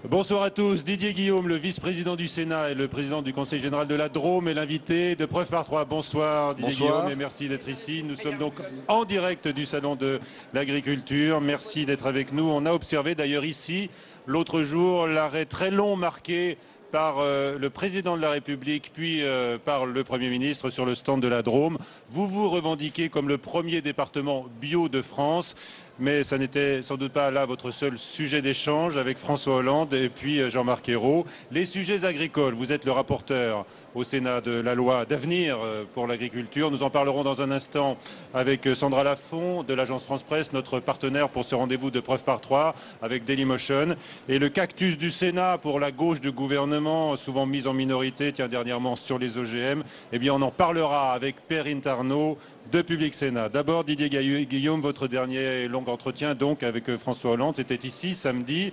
Bonsoir à tous. Didier Guillaume, le vice-président du Sénat et le président du Conseil général de la Drôme, est l'invité de Preuve par 3. Bonsoir Didier Guillaume et merci d'être ici. Nous sommes donc en direct du Salon de l'Agriculture. Merci d'être avec nous. On a observé d'ailleurs ici, l'autre jour, l'arrêt très long marqué par le président de la République, puis par le Premier ministre sur le stand de la Drôme. Vous vous revendiquez comme le premier département bio de France. Mais ça n'était sans doute pas là votre seul sujet d'échange avec François Hollande et puis Jean-Marc Ayrault. Les sujets agricoles, vous êtes le rapporteur au Sénat de la loi d'avenir pour l'agriculture. Nous en parlerons dans un instant avec Sandra Lafont de l'agence France Presse, notre partenaire pour ce rendez-vous de Preuve par 3 avec Dailymotion. Et le cactus du Sénat pour la gauche du gouvernement, souvent mise en minorité, tiens dernièrement sur les OGM, eh bien on en parlera avec Perrine Tarnaud de Public Sénat. D'abord, Didier Guillaume, votre dernier long entretien donc avec François Hollande, c'était ici samedi.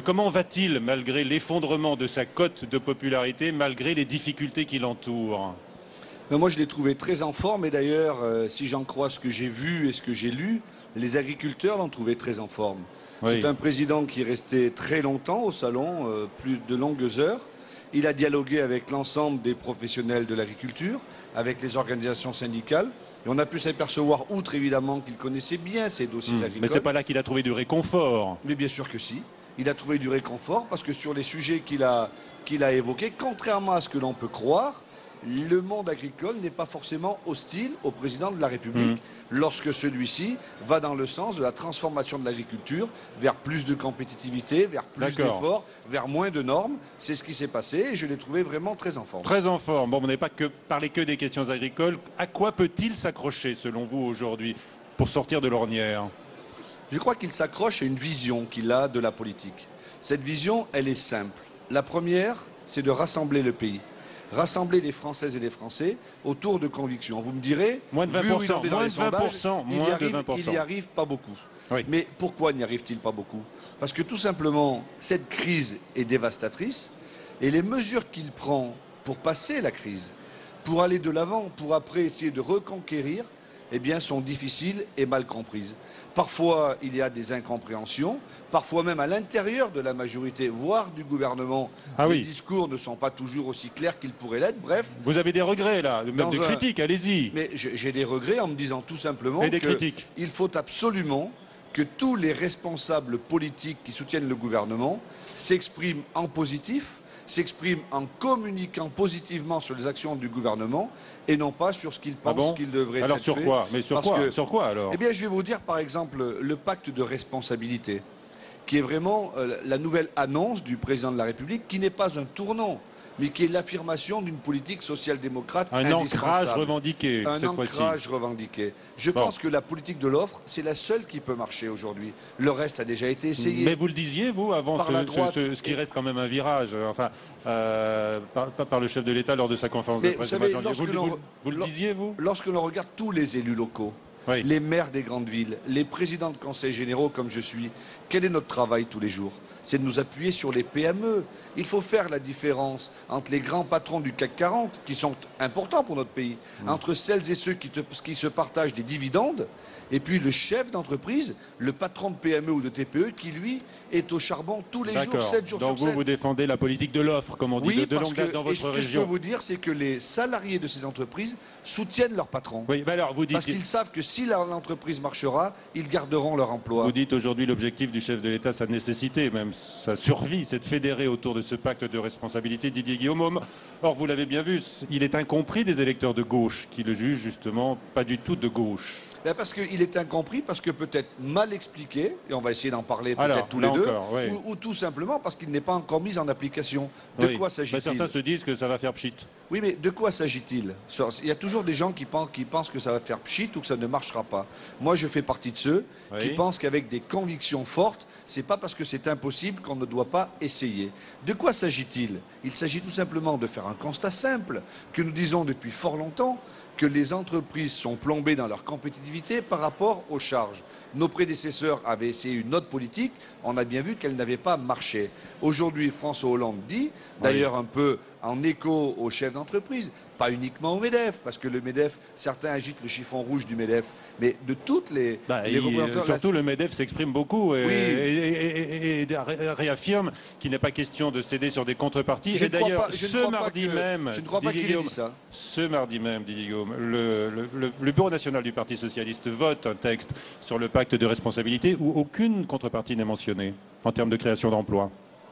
Comment va-t-il malgré l'effondrement de sa cote de popularité, malgré les difficultés qui l'entourent? Moi, je l'ai trouvé très en forme et d'ailleurs, si j'en crois ce que j'ai vu et ce que j'ai lu, les agriculteurs l'ont trouvé très en forme. Oui. C'est un président qui est resté très longtemps au salon, plus de longues heures. Il a dialogué avec l'ensemble des professionnels de l'agriculture, avec les organisations syndicales. Et on a pu s'apercevoir, outre évidemment qu'il connaissait bien ces dossiers agricoles. Mais c'est pas là qu'il a trouvé du réconfort. Mais bien sûr que si. Il a trouvé du réconfort parce que sur les sujets qu'il a évoqués, contrairement à ce que l'on peut croire, le monde agricole n'est pas forcément hostile au président de la République lorsque celui-ci va dans le sens de la transformation de l'agriculture vers plus de compétitivité, vers plus d'efforts, vers moins de normes. C'est ce qui s'est passé et je l'ai trouvé vraiment très en forme. Très en forme. Bon, on n'est pas parlé que des questions agricoles. À quoi peut-il s'accrocher, selon vous, aujourd'hui, pour sortir de l'ornière? Je crois qu'il s'accroche à une vision qu'il a de la politique. Cette vision, elle est simple. La première, c'est de rassembler le pays. Rassembler les Françaises et les Français autour de convictions. Vous me direz, moins de 20%, il n'y arrive pas beaucoup. Oui. Mais pourquoi n'y arrive-t-il pas beaucoup? Parce que tout simplement, cette crise est dévastatrice et les mesures qu'il prend pour passer la crise, pour aller de l'avant, pour après essayer de reconquérir, eh bien, sont difficiles et mal comprises. Parfois, il y a des incompréhensions, parfois même à l'intérieur de la majorité, voire du gouvernement, les discours ne sont pas toujours aussi clairs qu'ils pourraient l'être. Bref. Vous avez des regrets, là, même des critiques, allez-y. Mais j'ai des regrets en me disant tout simplement qu'il faut absolument que tous les responsables politiques qui soutiennent le gouvernement s'expriment en positif, s'exprime en communiquant positivement sur les actions du gouvernement et non pas sur ce qu'il pense qu'il devrait être fait. Alors sur quoi? Mais sur quoi alors? Eh bien, je vais vous dire par exemple le pacte de responsabilité, qui est vraiment la nouvelle annonce du président de la République, qui n'est pas un tournant, mais qui est l'affirmation d'une politique social-démocrate indispensable. Un ancrage revendiqué, cette fois-ci. Un ancrage revendiqué. Je pense que la politique de l'offre, c'est la seule qui peut marcher aujourd'hui. Le reste a déjà été essayé. Mais vous le disiez, vous, avant ce qui reste quand même un virage, enfin, par le chef de l'État lors de sa conférence de presse de mois de janvier. Vous le disiez, vous? Lorsque l'on regarde tous les élus locaux, les maires des grandes villes, les présidents de conseils généraux comme je suis, quel est notre travail tous les jours? C'est de nous appuyer sur les PME. Il faut faire la différence entre les grands patrons du CAC 40, qui sont importants pour notre pays, entre celles et ceux qui se partagent des dividendes, et puis le chef d'entreprise, le patron de PME ou de TPE, qui lui est au charbon tous les jours, 7 jours sur 7. Donc vous défendez la politique de l'offre, comme on dit, de longue date dans votre région. Ce que je peux vous dire, c'est que les salariés de ces entreprises soutiennent leur patron. Oui, mais alors vous dites... Parce qu'ils savent que si l'entreprise marchera, ils garderont leur emploi. Vous dites aujourd'hui l'objectif du chef de l'État, sa nécessité, même sa survie, c'est de fédérer autour de ce pacte de responsabilité Didier Guillaume. Or, vous l'avez bien vu, il est incompris des électeurs de gauche, qui le jugent justement pas du tout de gauche. Parce qu'il est incompris, parce que peut-être mal expliqué, et on va essayer d'en parler peut-être tous les deux, ou tout simplement parce qu'il n'est pas encore mis en application. De quoi s'agit-il? Certains se disent que ça va faire pchit. Oui, mais de quoi s'agit-il? Il y a toujours des gens qui pensent que ça va faire pchit ou que ça ne marchera pas. Moi, je fais partie de ceux qui pensent qu'avec des convictions fortes, c'est pas parce que c'est impossible qu'on ne doit pas essayer. De quoi s'agit-il? Il s'agit tout simplement de faire un constat simple, que nous disons depuis fort longtemps, que les entreprises sont plombées dans leur compétitivité par rapport aux charges. Nos prédécesseurs avaient essayé une autre politique, on a bien vu qu'elle n'avait pas marché. Aujourd'hui, François Hollande dit, d'ailleurs un peu en écho aux chefs d'entreprise, pas uniquement au MEDEF, parce que le MEDEF, certains agitent le chiffon rouge du MEDEF, mais de toutes les représentants... Surtout le MEDEF s'exprime beaucoup et réaffirme qu'il n'est pas question de céder sur des contreparties. Et d'ailleurs, ce mardi même, Didier Guillaume, le Bureau national du Parti socialiste vote un texte sur le pacte de responsabilité où aucune contrepartie n'est mentionnée en termes de création d'emplois.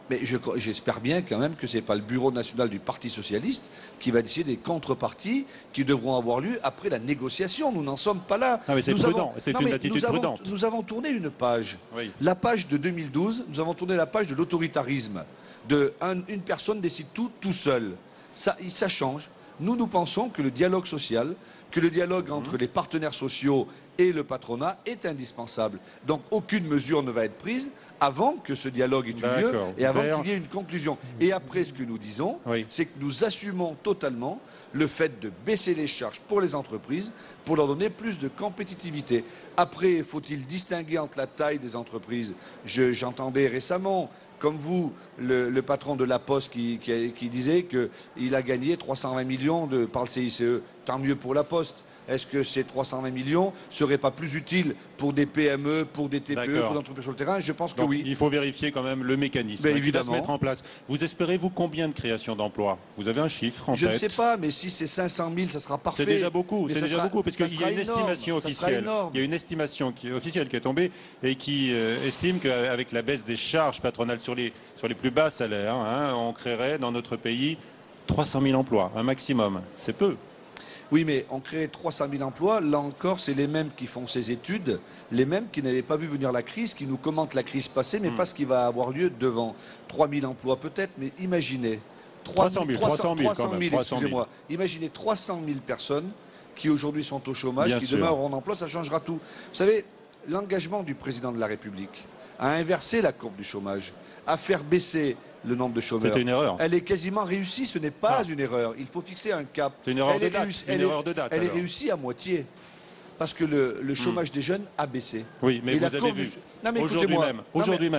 Mais j'espère bien quand même que ce n'est pas le Bureau national du Parti socialiste qui va décider des contreparties qui devront avoir lieu après la négociation. Nous n'en sommes pas là. Ah mais c'est prudent, c'est une attitude prudente. Nous avons tourné une page, la page de 2012, nous avons tourné la page de l'autoritarisme. Une personne décide tout seul. Ça change. Nous pensons que le dialogue social, que le dialogue entre les partenaires sociaux et le patronat est indispensable. Donc aucune mesure ne va être prise avant que ce dialogue ait eu lieu et avant qu'il y ait une conclusion. Et après, ce que nous disons, c'est que nous assumons totalement le fait de baisser les charges pour les entreprises pour leur donner plus de compétitivité. Après, faut-il distinguer entre la taille des entreprises? J'entendais récemment, comme vous, le patron de La Poste qui disait qu'il a gagné 320 millions par le CICE. Tant mieux pour La Poste. Est-ce que ces 320 millions ne seraient pas plus utiles pour des PME, pour des TPE, pour des entreprises sur le terrain? Je pense que oui. Il faut vérifier quand même le mécanisme qui va se mettre en place. Vous espérez, vous, combien de créations d'emplois? Vous avez un chiffre en tête? Je ne sais pas, mais si c'est 500 000, ça sera parfait. C'est déjà beaucoup, parce qu'il y a une estimation officielle. Il y a une estimation officielle qui est tombée et qui estime qu'avec la baisse des charges patronales sur les plus bas salaires, on créerait dans notre pays 300 000 emplois, un maximum. C'est peu. Oui, mais on crée 300 000 emplois. Là encore, c'est les mêmes qui font ces études, les mêmes qui n'avaient pas vu venir la crise, qui nous commentent la crise passée, mais pas ce qui va avoir lieu devant. 3 000 emplois peut-être, mais imaginez. 300 000, excusez-moi. Imaginez 300 000 personnes qui aujourd'hui sont au chômage, qui demain auront un emploi, ça changera tout. Vous savez, l'engagement du président de la République à inverser la courbe du chômage, à faire baisser le nombre de chômeurs. C'était une erreur. Elle est quasiment réussie, ce n'est pas une erreur. Il faut fixer un cap. C'est une erreur de date. Elle est réussie à moitié. Parce que le chômage des jeunes a baissé. Oui, mais vous avez vu, aujourd'hui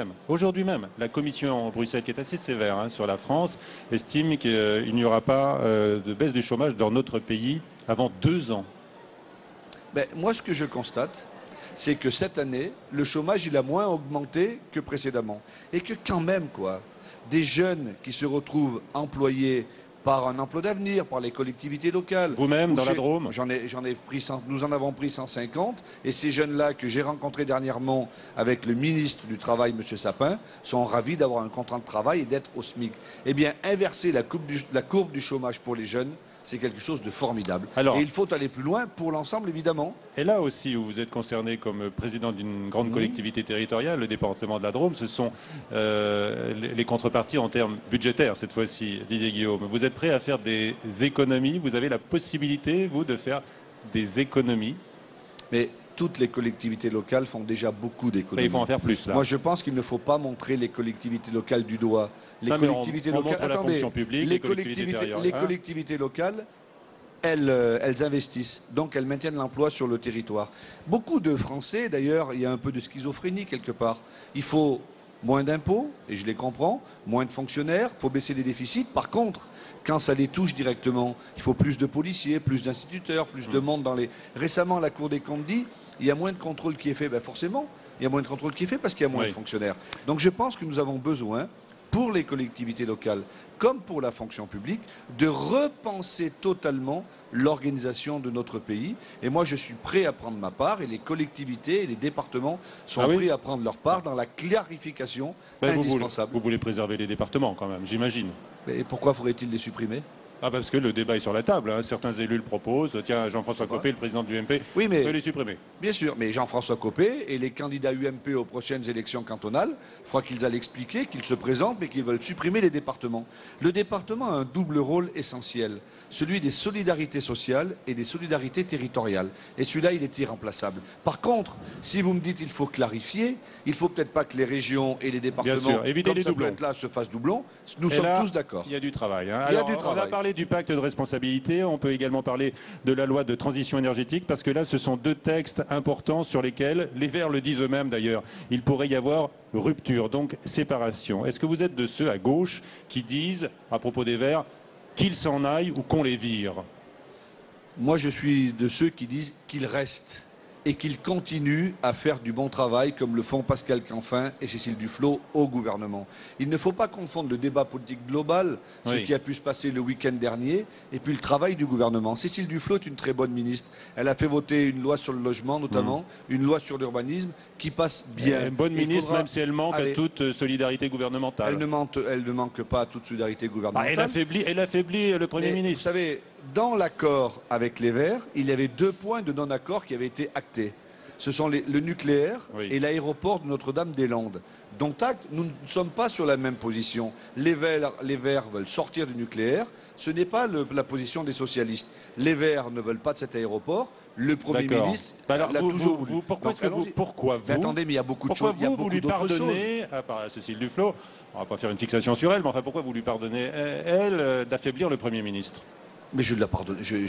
même, la commission Bruxelles, qui est assez sévère sur la France, estime qu'il n'y aura pas de baisse du chômage dans notre pays avant 2 ans. Ben, moi, ce que je constate, c'est que cette année, le chômage, il a moins augmenté que précédemment. Et que quand même, des jeunes qui se retrouvent employés par un emploi d'avenir, par les collectivités locales. Vous-même, dans la Drôme? Nous en avons pris 150. Et ces jeunes-là que j'ai rencontrés dernièrement avec le ministre du Travail, M. Sapin, sont ravis d'avoir un contrat de travail et d'être au SMIC. Eh bien, inverser la courbe du chômage pour les jeunes, c'est quelque chose de formidable. Et il faut aller plus loin pour l'ensemble, évidemment. Et là aussi, où vous êtes concerné comme président d'une grande collectivité territoriale, le département de la Drôme, ce sont les contreparties en termes budgétaires, cette fois-ci, Didier Guillaume. Vous êtes prêt à faire des économies? Vous avez la possibilité, vous, de faire des économies? Mais toutes les collectivités locales font déjà beaucoup d'économies. Il faut en faire plus, là. Moi, je pense qu'il ne faut pas montrer les collectivités locales du doigt. Les collectivités locales, attendez, les collectivités locales, elles investissent, donc elles maintiennent l'emploi sur le territoire. Beaucoup de Français, d'ailleurs, il y a un peu de schizophrénie quelque part. Il faut moins d'impôts, et je les comprends, moins de fonctionnaires, il faut baisser les déficits. Par contre, quand ça les touche directement, il faut plus de policiers, plus d'instituteurs, plus de monde dans les... Récemment, la Cour des comptes dit, il y a moins de contrôle qui est fait. Ben forcément, il y a moins de contrôle qui est fait parce qu'il y a moins de fonctionnaires. Donc je pense que nous avons besoin, pour les collectivités locales comme pour la fonction publique, de repenser totalement l'organisation de notre pays. Et moi, je suis prêt à prendre ma part, et les collectivités et les départements sont prêts à prendre leur part dans la clarification indispensable. Vous voulez préserver les départements quand même, j'imagine. Et pourquoi faudrait-il les supprimer ? Parce que le débat est sur la table. Certains élus le proposent. Tiens, Jean-François Copé, le président de l'UMP, veut les supprimer. Bien sûr, mais Jean-François Copé et les candidats UMP aux prochaines élections cantonales, il faudra qu'ils aillent expliquer qu'ils se présentent, mais qu'ils veulent supprimer les départements. Le département a un double rôle essentiel, celui des solidarités sociales et des solidarités territoriales. Et celui-là, il est irremplaçable. Par contre, si vous me dites qu'il faut clarifier, il ne faut peut-être pas que les régions et les départements, éviter les doublons, là, se fassent doublons. Nous sommes tous d'accord. Il y a du travail. Alors, on a parlé du pacte de responsabilité, on peut également parler de la loi de transition énergétique, parce que là, ce sont deux textes importants sur lesquels, les Verts le disent eux-mêmes d'ailleurs, il pourrait y avoir rupture, donc séparation. Est-ce que vous êtes de ceux à gauche qui disent, à propos des Verts, qu'ils s'en aillent ou qu'on les vire ? Moi, je suis de ceux qui disent qu'il reste et qu'il continue à faire du bon travail comme le font Pascal Canfin et Cécile Duflot au gouvernement. Il ne faut pas confondre le débat politique global, ce qui a pu se passer le week-end dernier, et puis le travail du gouvernement. Cécile Duflot est une très bonne ministre. Elle a fait voter une loi sur le logement, notamment, une loi sur l'urbanisme, qui passe bien. Une bonne ministre, même si elle manque à toute solidarité gouvernementale. Elle ne manque pas à toute solidarité gouvernementale. Elle affaiblit le Premier ministre. Vous savez, dans l'accord avec les Verts, il y avait 2 points de non-accord qui avaient été actés. Ce sont le nucléaire et l'aéroport de Notre-Dame-des-Landes. Dont acte, nous ne sommes pas sur la même position. Les Verts veulent sortir du nucléaire. Ce n'est pas la position des socialistes. Les Verts ne veulent pas de cet aéroport. Le Premier ministre l'a toujours voulu. Pourquoi vous attendez, mais il y a beaucoup de choses. Pourquoi vous lui pardonnez, à part Cécile Duflot, on ne va pas faire une fixation sur elle, mais enfin pourquoi vous lui pardonnez, elle, d'affaiblir le Premier ministre? Mais je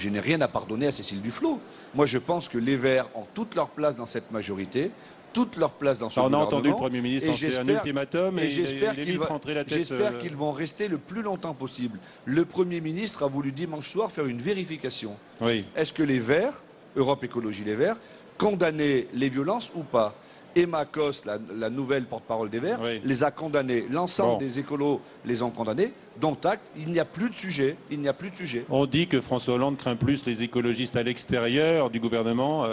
n'ai rien à pardonner à Cécile Duflot. Moi, je pense que les Verts ont toute leur place dans cette majorité, toute leur place dans ce gouvernement. On a entendu le Premier ministre lancer un ultimatum et j'espère qu'ils vont rester le plus longtemps possible. Le Premier ministre a voulu dimanche soir faire une vérification. Est-ce que les Verts, Europe Écologie Les Verts, condamnaient les violences ou pas? Emma Coste, la nouvelle porte-parole des Verts, les a condamnés. L'ensemble des écolos les ont condamnés. Dont acte, il n'y a plus de sujet. Il n'y a plus de sujet. On dit que François Hollande craint plus les écologistes à l'extérieur du gouvernement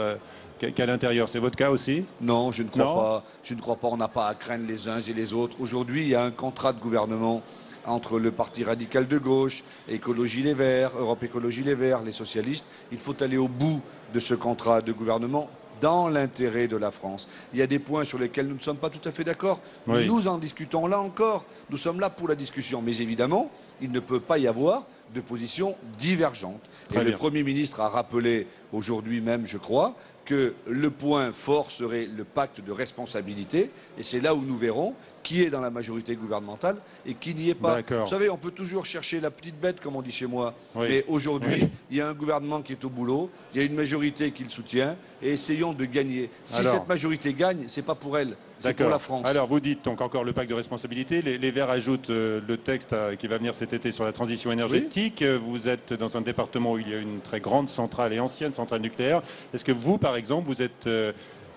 qu'à l'intérieur. C'est votre cas aussi? Non, je ne crois pas. Je ne crois pas. On n'a pas à craindre les uns et les autres. Aujourd'hui, il y a un contrat de gouvernement entre le Parti radical de gauche, Écologie Les Verts, Europe Écologie Les Verts, les socialistes. Il faut aller au bout de ce contrat de gouvernement dans l'intérêt de la France. Il y a des points sur lesquels nous ne sommes pas tout à fait d'accord. Nous en discutons là encore. Nous sommes là pour la discussion. Mais évidemment, il ne peut pas y avoir de positions divergentes. Le Premier ministre a rappelé aujourd'hui même, je crois, que le point fort serait le pacte de responsabilité. Et c'est là où nous verrons qui est dans la majorité gouvernementale et qui n'y est pas. Vous savez, on peut toujours chercher la petite bête, comme on dit chez moi. Mais aujourd'hui, il y a un gouvernement qui est au boulot, il y a une majorité qui le soutient, et essayons de gagner. Si cette majorité gagne, c'est pas pour elle, c'est pour la France. Alors vous dites donc encore le pacte de responsabilité. Les Verts ajoutent le texte qui va venir cet été sur la transition énergétique. Vous êtes dans un département où il y a une très grande centrale et ancienne centrale nucléaire. Est-ce que vous, par exemple, vous êtes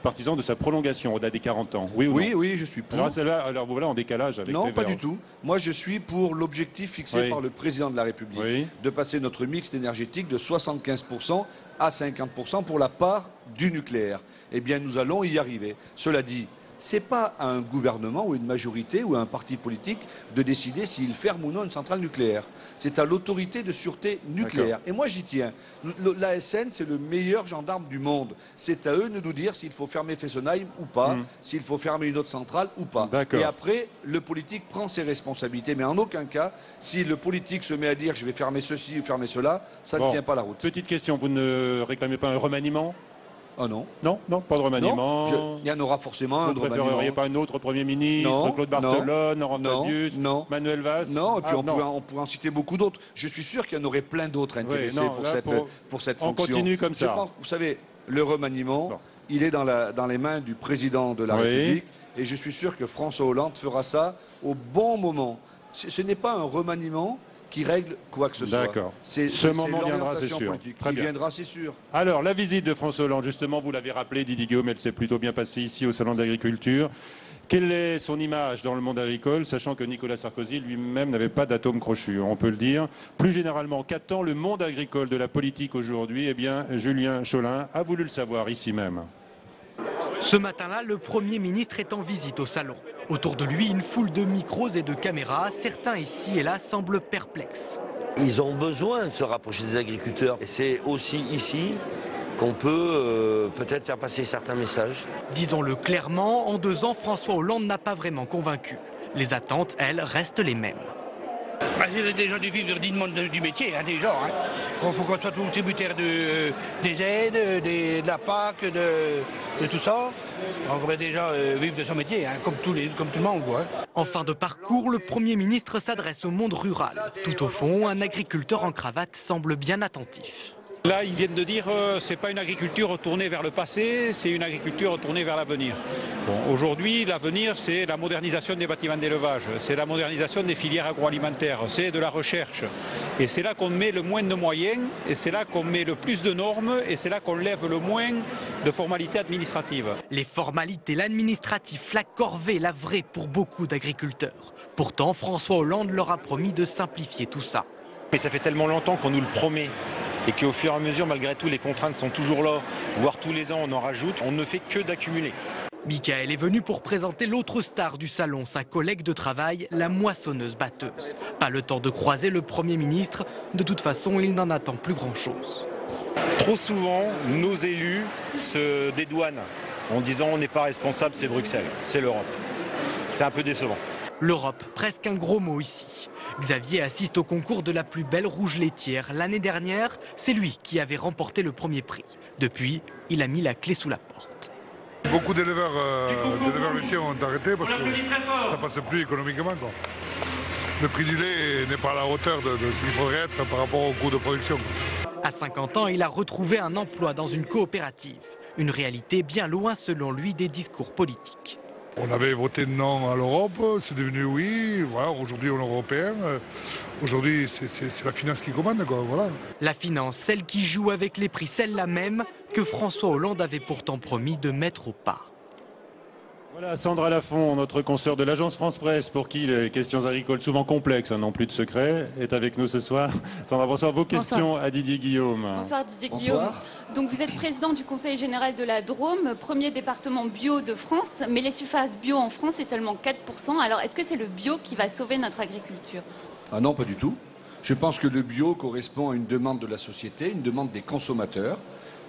partisan de sa prolongation au-delà des 40 ans? Oui ou non? Oui, je suis pour. Alors vous voilà en décalage avec les Verts. Non, pas du tout. Moi, je suis pour l'objectif fixé par le président de la République de passer notre mix énergétique de 75% à 50% pour la part du nucléaire. Eh bien, nous allons y arriver. Cela dit, ce n'est pas à un gouvernement ou une majorité ou à un parti politique de décider s'il ferme ou non une centrale nucléaire. C'est à l'autorité de sûreté nucléaire. Et moi, j'y tiens. L'ASN, c'est le meilleur gendarme du monde. C'est à eux de nous dire s'il faut fermer Fessenheim ou pas, s'il faut fermer une autre centrale ou pas. Et après, le politique prend ses responsabilités. Mais en aucun cas, si le politique se met à dire je vais fermer ceci ou fermer cela, ça ne tient pas la route. Petite question, vous ne réclamez pas un remaniement? Ah non. Non, pas de remaniement. Il y en aura forcément un. Vous ne préféreriez pas un autre Premier ministre, Claude Barthelone, Laurent Fabius, Manuel Valls? Non, et puis on pourrait en citer beaucoup d'autres. Je suis sûr qu'il y en aurait plein d'autres intéressés pour cette fonction. On continue comme ça. Vous savez, le remaniement, il est dans les mains du président de la République. Et je suis sûr que François Hollande fera ça au bon moment. Ce n'est pas un remaniement qui règle quoi que ce soit. D'accord. Ce moment viendra, c'est sûr. Très bien. Viendra, c'est sûr. Alors, la visite de François Hollande, justement, vous l'avez rappelé, Didier Guillaume, elle s'est plutôt bien passée ici au Salon de l'Agriculture. Quelle est son image dans le monde agricole, sachant que Nicolas Sarkozy lui-même n'avait pas d'atome crochu, on peut le dire. Plus généralement, qu'attend le monde agricole de la politique aujourd'hui? Eh bien, Julien Cholin a voulu le savoir ici même. Ce matin-là, le Premier ministre est en visite au salon. Autour de lui, une foule de micros et de caméras. Certains ici et là semblent perplexes. Ils ont besoin de se rapprocher des agriculteurs. Et c'est aussi ici qu'on peut peut-être faire passer certains messages. Disons-le clairement, en 2 ans, François Hollande n'a pas vraiment convaincu. Les attentes, elles, restent les mêmes. C'est déjà de vivre dignement du métier, déjà. Il faut qu'on soit tout tributaire des aides, de la PAC, de tout ça. On devrait déjà vivre de son métier, comme tout le monde. En fin de parcours, le Premier ministre s'adresse au monde rural. Tout au fond, un agriculteur en cravate semble bien attentif. Là, ils viennent de dire c'est pas une agriculture tournée vers le passé, c'est une agriculture tournée vers l'avenir. Bon, aujourd'hui, l'avenir, c'est la modernisation des bâtiments d'élevage, c'est la modernisation des filières agroalimentaires, c'est de la recherche. Et c'est là qu'on met le moins de moyens, et c'est là qu'on met le plus de normes, et c'est là qu'on lève le moins de formalités administratives. Les formalités, l'administratif, la corvée, la vraie pour beaucoup d'agriculteurs. Pourtant, François Hollande leur a promis de simplifier tout ça. Mais ça fait tellement longtemps qu'on nous le promet et qu'au fur et à mesure, malgré tout, les contraintes sont toujours là, voire tous les ans on en rajoute, on ne fait que d'accumuler. Michael est venu pour présenter l'autre star du salon, sa collègue de travail, la moissonneuse-batteuse. Pas le temps de croiser le Premier ministre, de toute façon il n'en attend plus grand-chose. Trop souvent, nos élus se dédouanent en disant on n'est pas responsable, c'est Bruxelles, c'est l'Europe. C'est un peu décevant. L'Europe, presque un gros mot ici. Xavier assiste au concours de la plus belle rouge laitière. L'année dernière, c'est lui qui avait remporté le premier prix. Depuis, il a mis la clé sous la porte. Beaucoup d'éleveurs laitiers ont arrêté parce que ça ne passe plus économiquement, quoi. Le prix du lait n'est pas à la hauteur de ce qu'il faudrait être par rapport au coût de production. À 50 ans, il a retrouvé un emploi dans une coopérative. Une réalité bien loin, selon lui, des discours politiques. On avait voté non à l'Europe, c'est devenu oui. Voilà, aujourd'hui on est européen. Aujourd'hui c'est la finance qui commande, quoi. Voilà. La finance, celle qui joue avec les prix, celle-là même que François Hollande avait pourtant promis de mettre au pas. Voilà Sandra Lafont, notre consoeur de l'agence France Presse, pour qui les questions agricoles souvent complexes, n'ont plus de secret, est avec nous ce soir. Sandra, bonsoir. Vos questions à Didier Guillaume. Bonsoir Didier Guillaume. Donc vous êtes président du Conseil général de la Drôme, premier département bio de France, mais les surfaces bio en France c'est seulement 4%. Alors est-ce que c'est le bio qui va sauver notre agriculture? Ah non, pas du tout. Je pense que le bio correspond à une demande de la société, une demande des consommateurs.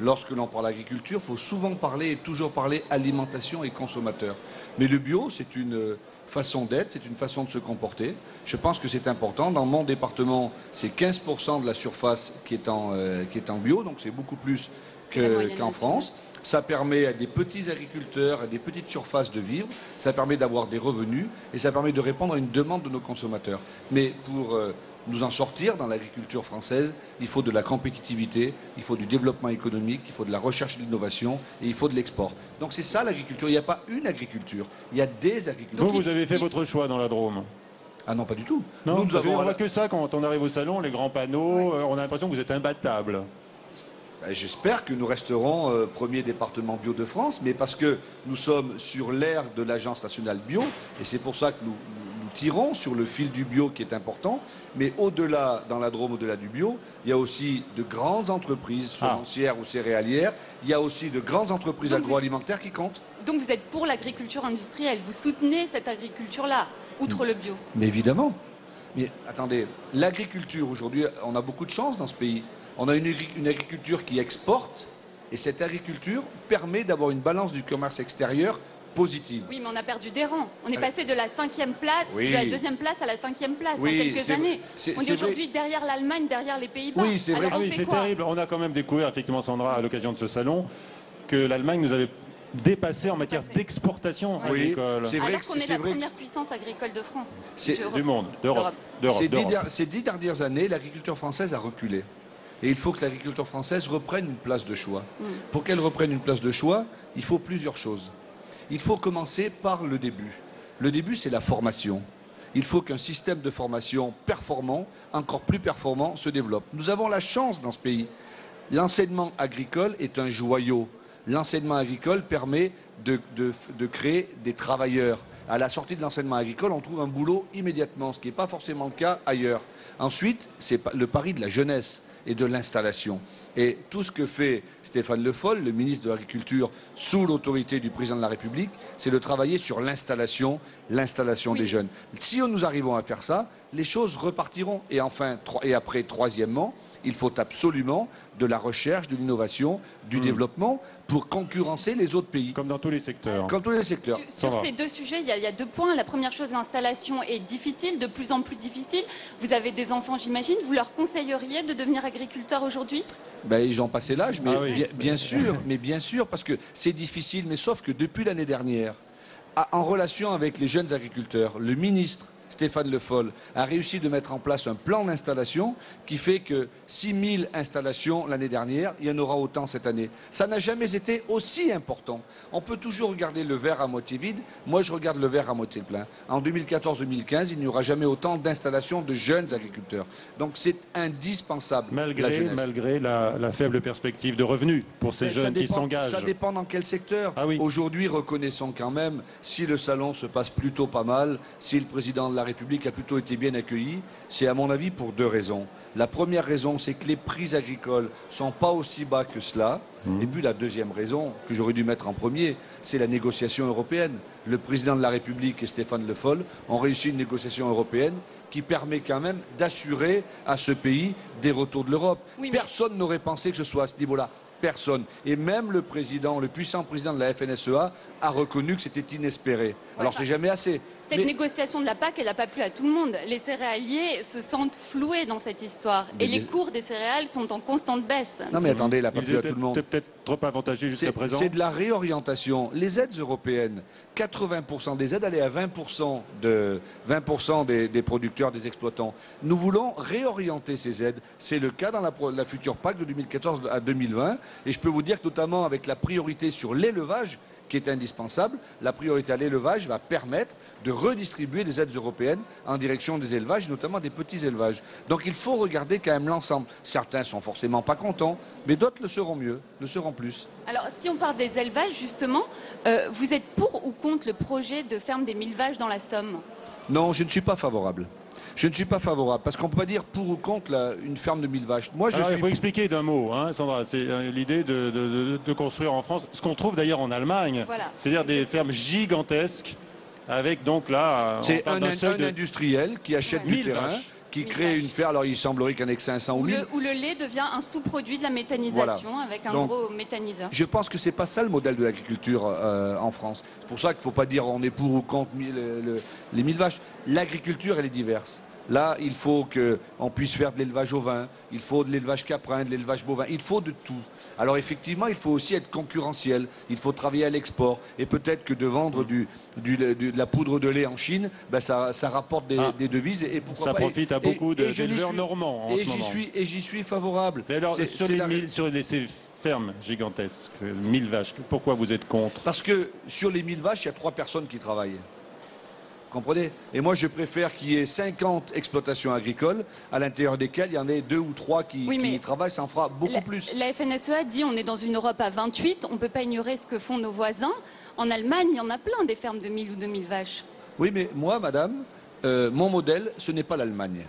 Lorsque l'on parle agriculture, il faut souvent parler et toujours parler alimentation et consommateurs. Mais le bio, c'est une façon d'être, c'est une façon de se comporter. Je pense que c'est important. Dans mon département, c'est 15% de la surface qui est en bio, donc c'est beaucoup plus qu'en France. Ça permet à des petits agriculteurs, à des petites surfaces de vivre, ça permet d'avoir des revenus et ça permet de répondre à une demande de nos consommateurs. Mais pour nous en sortir dans l'agriculture française, il faut de la compétitivité, il faut du développement économique, il faut de la recherche et de l'innovation et il faut de l'export. Donc c'est ça l'agriculture, il n'y a pas une agriculture, il y a des agricultures. Vous avez fait votre choix dans la Drôme? Ah non, pas du tout. Non, nous avons que ça quand on arrive au salon, les grands panneaux, on a l'impression que vous êtes imbattable. J'espère que nous resterons premier département bio de France, mais parce que nous sommes sur l'ère de l'Agence nationale bio, et c'est pour ça que nous tirons sur le fil du bio qui est important, mais au-delà, dans la Drôme, au-delà du bio, il y a aussi de grandes entreprises semencières ou céréalières, il y a aussi de grandes entreprises agroalimentaires qui comptent. Donc vous êtes pour l'agriculture industrielle, vous soutenez cette agriculture-là, outre le bio? Mais évidemment. Mais attendez, l'agriculture aujourd'hui, on a beaucoup de chance dans ce pays. On a une agriculture qui exporte, et cette agriculture permet d'avoir une balance du commerce extérieur positive. Oui, mais on a perdu des rangs. On est passé de la 5e place, de la 2e place à la 5e place en quelques années. On est aujourd'hui derrière l'Allemagne, derrière les Pays-Bas. Oui, c'est vrai. C'est terrible. On a quand même découvert, effectivement, Sandra, à l'occasion de ce salon, que l'Allemagne nous avait dépassé en matière d'exportation agricole. C'est vrai. Alors qu'on est la première puissance agricole de France. Du monde, d'Europe. Ces 10 dernières années, l'agriculture française a reculé. Et il faut que l'agriculture française reprenne une place de choix. Pour qu'elle reprenne une place de choix, il faut plusieurs choses. Il faut commencer par le début. Le début, c'est la formation. Il faut qu'un système de formation performant, encore plus performant, se développe. Nous avons la chance dans ce pays. L'enseignement agricole est un joyau. L'enseignement agricole permet de créer des travailleurs. À la sortie de l'enseignement agricole, on trouve un boulot immédiatement, ce qui n'est pas forcément le cas ailleurs. Ensuite, c'est le pari de la jeunesse et de l'installation. Et tout ce que fait Stéphane Le Foll, le ministre de l'Agriculture, sous l'autorité du président de la République, c'est de travailler sur l'installation des jeunes. Si nous arrivons à faire ça, les choses repartiront. Et enfin, et après, troisièmement, il faut absolument de la recherche, de l'innovation, du développement pour concurrencer les autres pays. Comme dans tous les secteurs. Comme tous les secteurs. Sur ces deux sujets, il y a deux points. La première chose, l'installation est difficile, de plus en plus difficile. Vous avez des enfants, j'imagine. Vous leur conseilleriez de devenir agriculteur aujourd'hui? Ils ont passé l'âge, mais bien sûr, parce que c'est difficile. Mais sauf que depuis l'année dernière, en relation avec les jeunes agriculteurs, le ministre Stéphane Le Foll, a réussi de mettre en place un plan d'installation qui fait que 6 000 installations l'année dernière, il y en aura autant cette année. Ça n'a jamais été aussi important. On peut toujours regarder le verre à moitié vide. Moi, je regarde le verre à moitié plein. En 2014-2015, il n'y aura jamais autant d'installations de jeunes agriculteurs. Donc c'est indispensable. Malgré la faible perspective de revenus pour ces jeunes qui s'engagent. Ça dépend dans quel secteur. Ah oui. Aujourd'hui, reconnaissons quand même, si le salon se passe plutôt pas mal, si le président de la République a plutôt été bien accueilli, c'est à mon avis pour 2 raisons. La première raison, c'est que les prix agricoles sont pas aussi bas que cela. Et puis la deuxième raison, que j'aurais dû mettre en premier, c'est la négociation européenne. Le président de la République et Stéphane Le Foll ont réussi une négociation européenne qui permet quand même d'assurer à ce pays des retours de l'Europe. Oui, personne n'aurait pensé que ce soit à ce niveau-là. Personne. Et même le président, le puissant président de la FNSEA a reconnu que c'était inespéré. Ouais, alors c'est jamais assez. Cette négociation de la PAC, elle n'a pas plu à tout le monde. Les céréaliers se sentent floués dans cette histoire. Et les cours des céréales sont en constante baisse. Non mais attendez, elle n'a pas plu à tout le monde. C'est peut-être trop avantagé jusqu'à présent. C'est de la réorientation. Les aides européennes, 80% des aides allaient à 20%, des producteurs, des exploitants. Nous voulons réorienter ces aides. C'est le cas dans la future PAC de 2014 à 2020. Et je peux vous dire que notamment avec la priorité sur l'élevage, qui est indispensable, la priorité à l'élevage va permettre de redistribuer les aides européennes en direction des élevages, notamment des petits élevages. Donc il faut regarder quand même l'ensemble. Certains sont forcément pas contents, mais d'autres le seront mieux, le seront plus. Alors si on parle des élevages, justement, vous êtes pour ou contre le projet de ferme des 1000 vaches dans la Somme? Non, je ne suis pas favorable. Je ne suis pas favorable, parce qu'on ne peut pas dire pour ou contre une ferme de 1000 vaches. Moi, il faut expliquer d'un mot, hein, Sandra, c'est l'idée de construire en France, ce qu'on trouve d'ailleurs en Allemagne, voilà. C'est-à-dire des fermes gigantesques, avec donc là... C'est un industriel qui achète du terrain, qui crée une ferme, alors il semblerait qu'il y en ait que 500 ou 1000. Où le lait devient un sous-produit de la méthanisation, voilà. Avec un gros méthaniseur. Je pense que ce n'est pas ça le modèle de l'agriculture en France. C'est pour ça qu'il ne faut pas dire on est pour ou contre les 1000 vaches. L'agriculture, elle est diverse. Là, il faut qu'on puisse faire de l'élevage au vin, il faut de l'élevage caprin, de l'élevage bovin, il faut de tout. Alors effectivement, il faut aussi être concurrentiel, il faut travailler à l'export. Et peut-être que de vendre de la poudre de lait en Chine, ben ça rapporte des devises. Et pourquoi ça profite à beaucoup d'éleveurs normands en ce moment. Et j'y suis favorable. Mais alors, sur ces fermes gigantesques, 1000 vaches, pourquoi vous êtes contre? Parce que sur les 1000 vaches, il y a 3 personnes qui travaillent. Comprenez? Et moi, je préfère qu'il y ait 50 exploitations agricoles, à l'intérieur desquelles il y en ait 2 ou 3 qui travaillent, ça en fera beaucoup plus. La FNSEA dit on est dans une Europe à 28, on ne peut pas ignorer ce que font nos voisins. En Allemagne, il y en a plein des fermes de 1000 ou 2000 vaches. Oui, mais moi, madame, mon modèle, ce n'est pas l'Allemagne.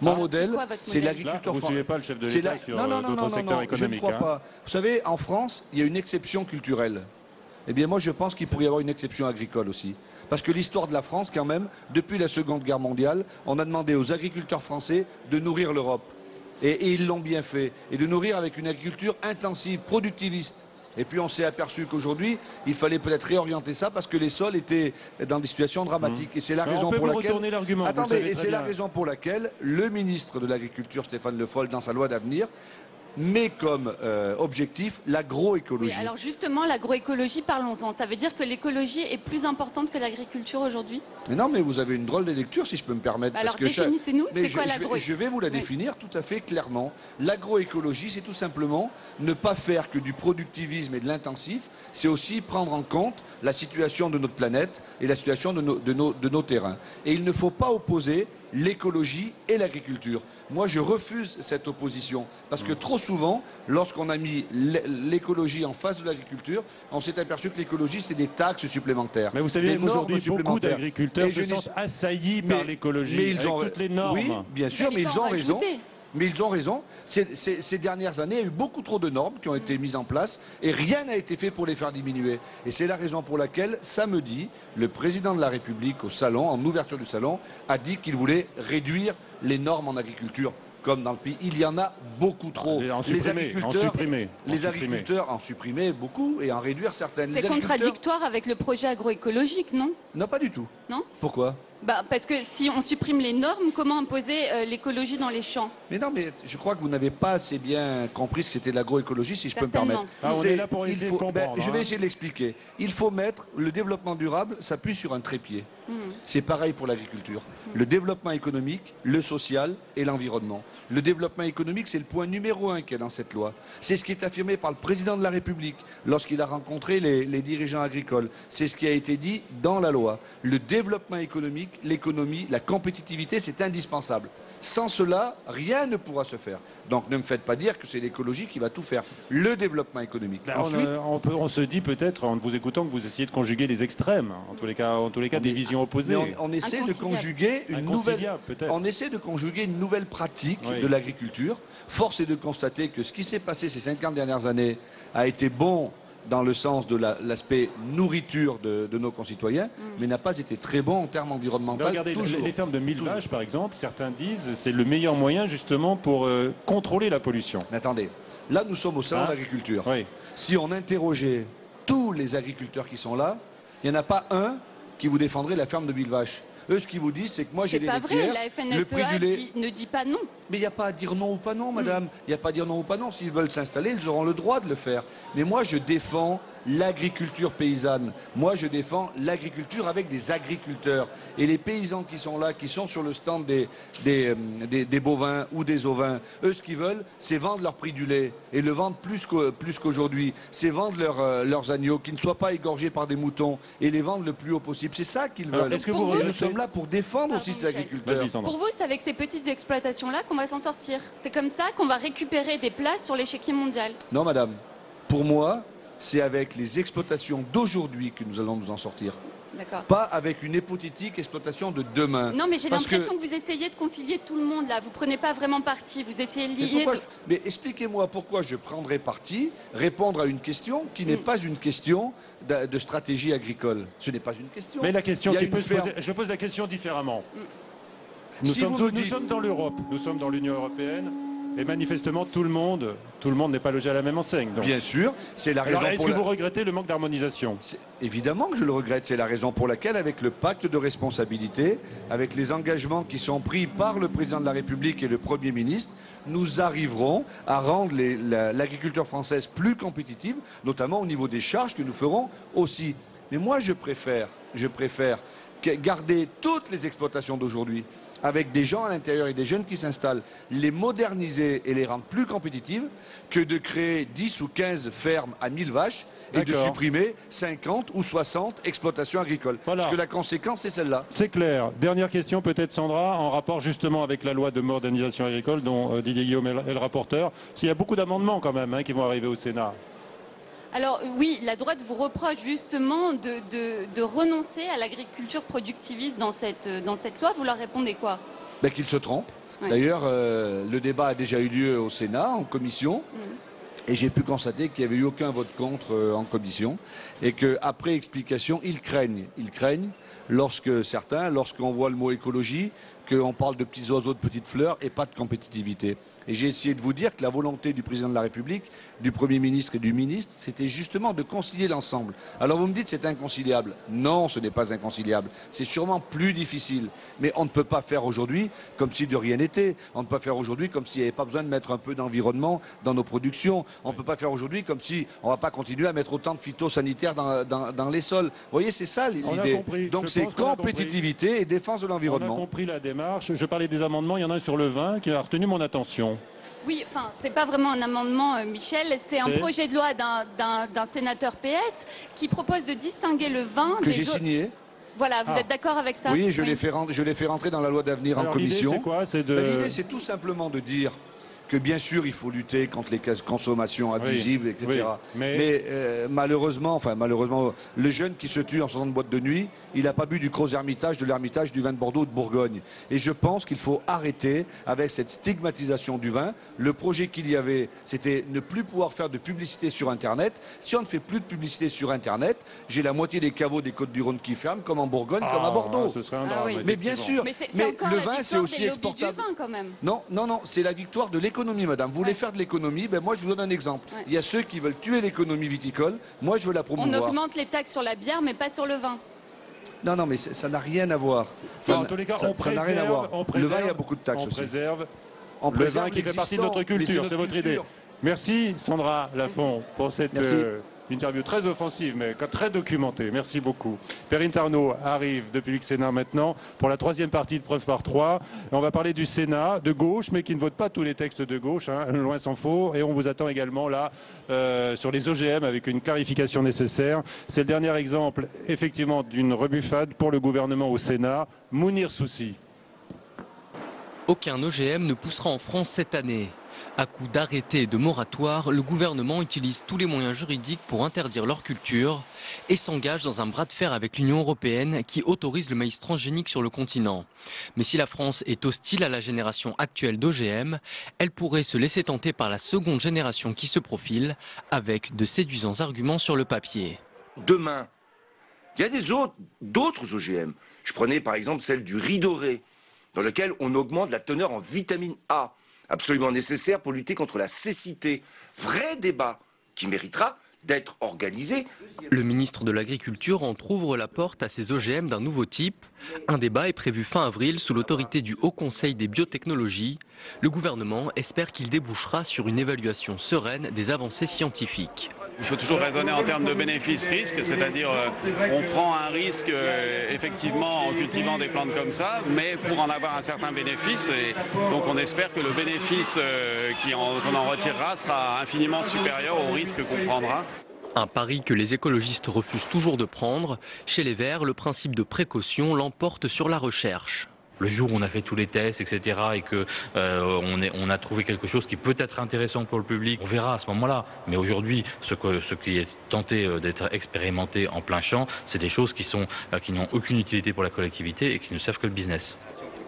Mon modèle, c'est l'agriculture française. Vous ne suivez pas le chef de l'État sur d'autres secteurs économiques? Je ne crois pas. Vous savez, en France, il y a une exception culturelle. Eh bien, moi, je pense qu'il pourrait y avoir une exception agricole aussi. Parce que l'histoire de la France, quand même, depuis la Seconde Guerre mondiale, on a demandé aux agriculteurs français de nourrir l'Europe. Et ils l'ont bien fait. Et de nourrir avec une agriculture intensive, productiviste. Et puis on s'est aperçu qu'aujourd'hui, il fallait peut-être réorienter ça parce que les sols étaient dans des situations dramatiques. Et c'est la raison pour laquelle... Attendez, et c'est la raison pour laquelle le ministre de l'Agriculture, Stéphane Le Foll, dans sa loi d'avenir, met comme objectif l'agroécologie. Oui, alors justement, l'agroécologie, parlons-en. Ça veut dire que l'écologie est plus importante que l'agriculture aujourd'hui? Mais non, mais vous avez une drôle de lecture, si je peux me permettre. Alors définissez-nous, c'est quoi l'agroécologie? Je vais vous la définir tout à fait clairement. L'agroécologie, c'est tout simplement ne pas faire que du productivisme et de l'intensif, c'est aussi prendre en compte la situation de notre planète et la situation de nos terrains. Et il ne faut pas opposer l'écologie et l'agriculture. Moi, je refuse cette opposition parce que trop souvent, lorsqu'on a mis l'écologie en face de l'agriculture, on s'est aperçu que l'écologie, c'était des taxes supplémentaires. Mais vous savez, aujourd'hui, beaucoup d'agriculteurs se sentent assaillis par l'écologie, avec toutes les normes. Oui, bien sûr, mais ils ont raison. Mais ils ont raison. Ces dernières années, il y a eu beaucoup trop de normes qui ont été mises en place et rien n'a été fait pour les faire diminuer. Et c'est la raison pour laquelle, samedi, le président de la République, au salon, en ouverture du salon, a dit qu'il voulait réduire les normes en agriculture. Comme dans le pays, il y en a beaucoup trop. Les agriculteurs en supprimer beaucoup et en réduire certaines. C'est contradictoire avec le projet agroécologique, non? Non, pas du tout. Non? Pourquoi? Parce que si on supprime les normes, comment imposer l'écologie dans les champs? Mais non, mais je crois que vous n'avez pas assez bien compris ce que c'était l'agroécologie, si je peux me permettre. On est là pour essayer de comprendre. Je vais essayer de l'expliquer. Il faut mettre le développement durable s'appuie sur un trépied. C'est pareil pour l'agriculture. Le développement économique, le social et l'environnement. Le développement économique, c'est le point numéro 1 qu'il y a dans cette loi. C'est ce qui est affirmé par le président de la République lorsqu'il a rencontré les dirigeants agricoles. C'est ce qui a été dit dans la loi. Le développement économique, l'économie, la compétitivité, c'est indispensable. Sans cela, rien ne pourra se faire. Donc ne me faites pas dire que c'est l'écologie qui va tout faire. Le développement économique. Ensuite, on se dit peut-être, en vous écoutant, que vous essayez de conjuguer les extrêmes. En tous les cas des visions opposées. Mais on essaie de conjuguer une nouvelle pratique de l'agriculture. Force est de constater que ce qui s'est passé ces 50 dernières années a été bon dans le sens de l'aspect nourriture de nos concitoyens, mais n'a pas été très bon en termes environnementaux. Regardez, les fermes de 1000 vaches, par exemple, certains disent c'est le meilleur moyen justement pour contrôler la pollution. Mais attendez, là nous sommes au salon d'agriculture. Si on interrogeait tous les agriculteurs qui sont là, il n'y en a pas un qui vous défendrait la ferme de 1000 vaches. Eux, ce qu'ils vous disent, c'est que moi j'ai des laitières. C'est pas vrai, la FNSEA ne dit pas non. Mais il n'y a pas à dire non ou pas non, madame. Il n'y a pas à dire non ou pas non. S'ils veulent s'installer, ils auront le droit de le faire. Mais moi, je défends l'agriculture paysanne. Moi, je défends l'agriculture avec des agriculteurs. Et les paysans qui sont là, qui sont sur le stand des bovins ou des ovins, eux, ce qu'ils veulent, c'est vendre leur prix du lait et le vendre plus qu'aujourd'hui. C'est vendre leurs agneaux, qui ne soient pas égorgés par des moutons et les vendre le plus haut possible. C'est ça qu'ils veulent. Est-ce que nous sommes là pour défendre aussi ces agriculteurs. Pour vous, c'est avec ces petites exploitations-là qu'on va s'en sortir. C'est comme ça qu'on va récupérer des places sur l'échiquier mondial. Non, madame. Pour moi, c'est avec les exploitations d'aujourd'hui que nous allons nous en sortir. Pas avec une hypothétique exploitation de demain. Non, mais j'ai l'impression que vous essayez de concilier tout le monde là. Vous prenez pas vraiment parti. Vous essayez de lier. Mais expliquez-moi pourquoi je prendrais parti, répondre à une question qui n'est pas une question de stratégie agricole. Ce n'est pas une question. Mais la question qui peut se poser, je pose la question différemment. Nous sommes dans l'Europe, nous sommes dans l'Union européenne. Et manifestement, tout le monde n'est pas logé à la même enseigne. Donc. Bien sûr, c'est la raison. Est-ce que vous regrettez le manque d'harmonisation? Évidemment que je le regrette. C'est la raison pour laquelle, avec le pacte de responsabilité, avec les engagements qui sont pris par le président de la République et le Premier ministre, nous arriverons à rendre l'agriculture française plus compétitive, notamment au niveau des charges que nous ferons aussi. Mais moi, je préfère garder toutes les exploitations d'aujourd'hui, avec des gens à l'intérieur et des jeunes qui s'installent, les moderniser et les rendre plus compétitives, que de créer 10 ou 15 fermes à 1000 vaches et de supprimer 50 ou 60 exploitations agricoles. Voilà. Parce que la conséquence, c'est celle-là. C'est clair. Dernière question peut-être, Sandra, en rapport justement avec la loi de modernisation agricole dont Didier Guillaume est le rapporteur. Il y a beaucoup d'amendements quand même qui vont arriver au Sénat. Alors oui, la droite vous reproche justement de renoncer à l'agriculture productiviste dans cette loi. Vous leur répondez quoi? Qu'ils se trompent. Ouais. D'ailleurs, le débat a déjà eu lieu au Sénat, en commission. Et j'ai pu constater qu'il n'y avait eu aucun vote contre en commission. Et qu'après explication, ils craignent lorsqu'on voit le mot écologie, qu'on parle de petits oiseaux, de petites fleurs et pas de compétitivité. Et j'ai essayé de vous dire que la volonté du président de la République, du Premier ministre et du ministre, c'était justement de concilier l'ensemble. Alors vous me dites c'est inconciliable. Non, ce n'est pas inconciliable. C'est sûrement plus difficile. Mais on ne peut pas faire aujourd'hui comme si de rien n'était. On ne peut pas faire aujourd'hui comme s'il n'y avait pas besoin de mettre un peu d'environnement dans nos productions. On ne peut pas faire aujourd'hui comme si on ne va pas continuer à mettre autant de phytosanitaires dans les sols. Vous voyez, c'est ça l'idée. Donc c'est compétitivité et défense de l'environnement. On a compris la démarche. Je parlais des amendements, il y en a un sur le vin qui a retenu mon attention. Oui, enfin, c'est pas vraiment un amendement, Michel, c'est un projet de loi d'un sénateur PS qui propose de distinguer le vin que j'ai signé. Voilà, vous êtes d'accord avec ça? Oui, je l'ai fait rentrer dans la loi d'avenir en commission. L'idée, c'est quoi? L'idée, c'est tout simplement de dire que bien sûr il faut lutter contre les consommations abusives, etc. Oui, mais malheureusement, le jeune qui se tue en sortant de boîte de nuit, il n'a pas bu du Gros Hermitage, de l'Hermitage, du vin de Bordeaux ou de Bourgogne. Et je pense qu'il faut arrêter avec cette stigmatisation du vin. Le projet qu'il y avait, c'était ne plus pouvoir faire de publicité sur Internet. Si on ne fait plus de publicité sur Internet, j'ai la moitié des caveaux des Côtes-du-Rhône qui ferment, comme en Bourgogne, comme à Bordeaux. Ce serait un drame, mais bien sûr, mais le vin, c'est aussi exportable. Du vin, quand même. Non, c'est la victoire de l'économie, madame. Vous voulez faire de l'économie, moi je vous donne un exemple. Il y a ceux qui veulent tuer l'économie viticole, moi je veux la promouvoir. On augmente les taxes sur la bière, mais pas sur le vin. Non, non, mais ça n'a rien à voir. En tous les cas, on préserve, le vin, il y a beaucoup de taxes on aussi. Préserve le vin qui fait partie de notre culture, c'est votre idée. Merci Sandra Lafont pour cette interview très offensive mais très documentée. Merci beaucoup. Perrine Tarnaud arrive depuis le Sénat maintenant pour la troisième partie de Preuve par 3. On va parler du Sénat de gauche mais qui ne vote pas tous les textes de gauche, hein, loin s'en faut. Et on vous attend également là sur les OGM avec une clarification nécessaire. C'est le dernier exemple effectivement d'une rebuffade pour le gouvernement au Sénat. Mounir Soussi. Aucun OGM ne poussera en France cette année. À coup d'arrêtés et de moratoires, le gouvernement utilise tous les moyens juridiques pour interdire leur culture et s'engage dans un bras de fer avec l'Union européenne qui autorise le maïs transgénique sur le continent. Mais si la France est hostile à la génération actuelle d'OGM, elle pourrait se laisser tenter par la seconde génération qui se profile avec de séduisants arguments sur le papier. Demain, il y a d'autres OGM. Je prenais par exemple celle du riz doré, dans lequel on augmente la teneur en vitamine A, absolument nécessaire pour lutter contre la cécité. Vrai débat qui méritera d'être organisé. Le ministre de l'Agriculture entrouvre la porte à ces OGM d'un nouveau type. Un débat est prévu fin avril sous l'autorité du Haut Conseil des biotechnologies. Le gouvernement espère qu'il débouchera sur une évaluation sereine des avancées scientifiques. Il faut toujours raisonner en termes de bénéfice-risque, c'est-à-dire on prend un risque effectivement en cultivant des plantes comme ça, mais pour en avoir un certain bénéfice, et donc on espère que le bénéfice qu'on en retirera sera infiniment supérieur au risque qu'on prendra. Un pari que les écologistes refusent toujours de prendre. Chez les Verts, le principe de précaution l'emporte sur la recherche. Le jour où on a fait tous les tests, etc., et qu'on a trouvé quelque chose qui peut être intéressant pour le public, on verra à ce moment-là. Mais aujourd'hui, ce qui est tenté d'être expérimenté en plein champ, c'est des choses qui n'ont aucune utilité pour la collectivité et qui ne servent que le business.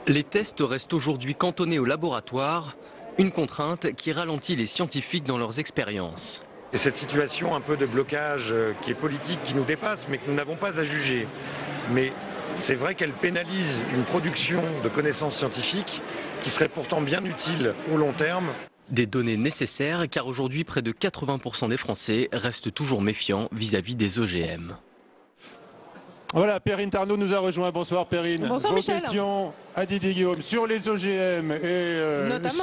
Les tests restent aujourd'hui cantonnés au laboratoire, une contrainte qui ralentit les scientifiques dans leurs expériences. Et cette situation un peu de blocage qui est politique, qui nous dépasse, mais que nous n'avons pas à juger. Mais c'est vrai qu'elle pénalise une production de connaissances scientifiques qui serait pourtant bien utile au long terme. Des données nécessaires car aujourd'hui près de 80% des Français restent toujours méfiants vis-à-vis des OGM. Voilà, Perrine Tarnaud nous a rejoint. Bonsoir Perrine. Bonsoir Michel. Questions à Didier Guillaume sur les OGM et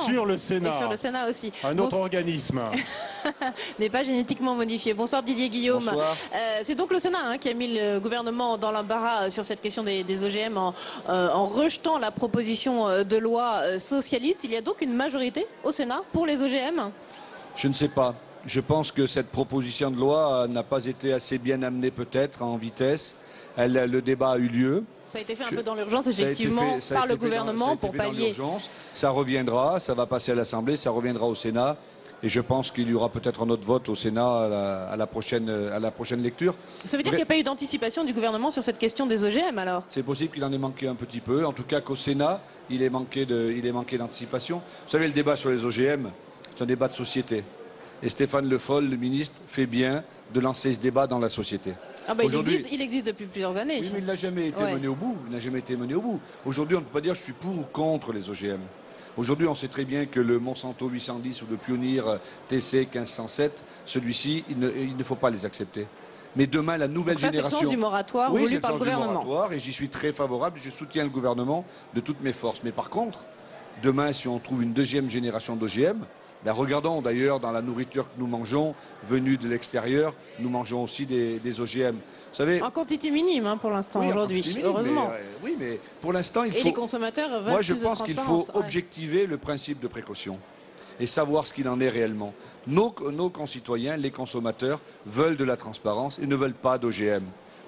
sur le Sénat. Et sur le Sénat aussi. Un autre organisme. Mais pas génétiquement modifié. Bonsoir Didier Guillaume. Bonsoir. C'est donc le Sénat qui a mis le gouvernement dans l'embarras sur cette question des OGM en rejetant la proposition de loi socialiste. Il y a donc une majorité au Sénat pour les OGM? Je ne sais pas. Je pense que cette proposition de loi n'a pas été assez bien amenée peut-être en vitesse. Le débat a eu lieu. Ça a été fait un peu dans l'urgence, effectivement, par le gouvernement pour pallier. Ça reviendra, ça va passer à l'Assemblée, ça reviendra au Sénat. Et je pense qu'il y aura peut-être un autre vote au Sénat à la prochaine lecture. Ça veut dire qu'il n'y a pas eu d'anticipation du gouvernement sur cette question des OGM alors? C'est possible qu'il en ait manqué un petit peu. En tout cas qu'au Sénat, il ait manqué d'anticipation. Vous savez, le débat sur les OGM, c'est un débat de société. Et Stéphane Le Foll, le ministre, fait bien de lancer ce débat dans la société. Ah bah il existe depuis plusieurs années. Oui, mais il n'a jamais été mené au bout. Il n'a jamais été mené au bout. Aujourd'hui, on ne peut pas dire je suis pour ou contre les OGM. Aujourd'hui, on sait très bien que le Monsanto 810 ou le Pioneer TC 1507, celui-ci, il ne faut pas les accepter. Mais demain, la nouvelle génération... C'est le sens du moratoire voulu par le gouvernement. Du moratoire, et j'y suis très favorable. Je soutiens le gouvernement de toutes mes forces. Mais par contre, demain, si on trouve une deuxième génération d'OGM, ben regardons d'ailleurs dans la nourriture que nous mangeons, venue de l'extérieur, nous mangeons aussi des OGM. Vous savez, en quantité minime pour l'instant aujourd'hui, heureusement. Oui, mais pour l'instant, il faut... Et les consommateurs veulent plus de transparence. Moi, je pense qu'il faut objectiver le principe de précaution et savoir ce qu'il en est réellement. Nos concitoyens, les consommateurs, veulent de la transparence et ne veulent pas d'OGM.